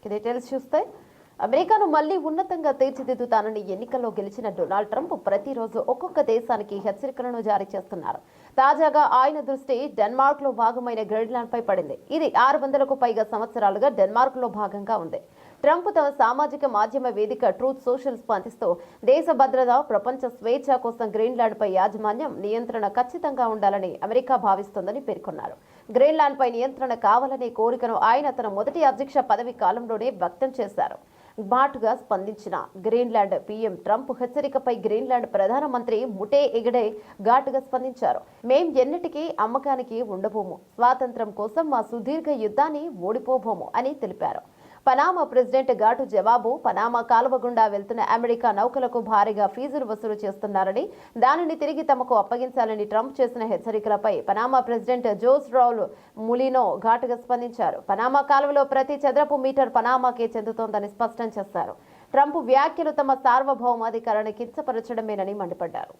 Details చూస్తే అమెరికాను మళ్లీ ఉన్నతంగా తీర్చిదిద్దుతానని ఎన్నికల్లో గెలిచిన డొనాల్డ్ ట్రంప్ ప్రతిరోజు ఒక్కొక్క దేశానికి హెచ్చరికలను జారీ చేస్తున్నారు. తాజాగా ఆయన దృష్టి డెన్మార్క్ లో భాగమైన గ్రీన్లాండ్ పై పడింది. ఇది 600కు పైగా సంవత్సరాలుగా డెన్మార్క్ లో భాగంగా ఉంది. ట్రంప్ తమ సామాజిక మాధ్యమ వేదిక ట్రూత్ సోషల్ స్పందిస్తూ దేశ భద్రత, ప్రపంచ స్వేచ్ఛ కోసం గ్రీన్లాండ్ పై యాజమాన్యం నియంత్రణ ఖచ్చితంగా ఉండాలని అమెరికా భావిస్తోందని పేర్కొన్నారు. గ్రీన్లాండ్ పై నియంత్రణ కావాలనే కోరికను ఆయన తన మొదటి అధ్యక్ష పదవి కాలంలోనే వ్యక్తం చేశారు. ఘాటుగా స్పందించిన గ్రీన్లాండ్ పీఎం ట్రంప్ హెచ్చరికపై గ్రీన్లాండ్ ప్రధానమంత్రి ముటే ఎగడే ఘాటుగా స్పందించారు. మేం ఎన్నటికీ అమ్మకానికి ఉండబోము, స్వాతంత్ర్యం కోసం మా సుదీర్ఘ యుద్ధాన్ని ఓడిపోబోము అని తెలిపారు. పనామా ప్రెసిడెంట్ ఘాటు జవాబు పనామా కాలువ గుండా వెళ్తున్న అమెరికా నౌకలకు భారీగా ఫీజులు వసూలు చేస్తున్నారని, దానిని తిరిగి తమకు అప్పగించాలని ట్రంప్ చేసిన హెచ్చరికలపై Panama president Jose Raul Mulino ఘాటుగా స్పందించారు. పనామా కాలువలో ప్రతి చదరపు మీటర్ పనామాకే చెందుతోందని స్పష్టం చేశారు. ట్రంప్ వ్యాఖ్యలు తమ సార్వభౌమాధికారాన్ని కించపరచడమేనని మండిపడ్డారు.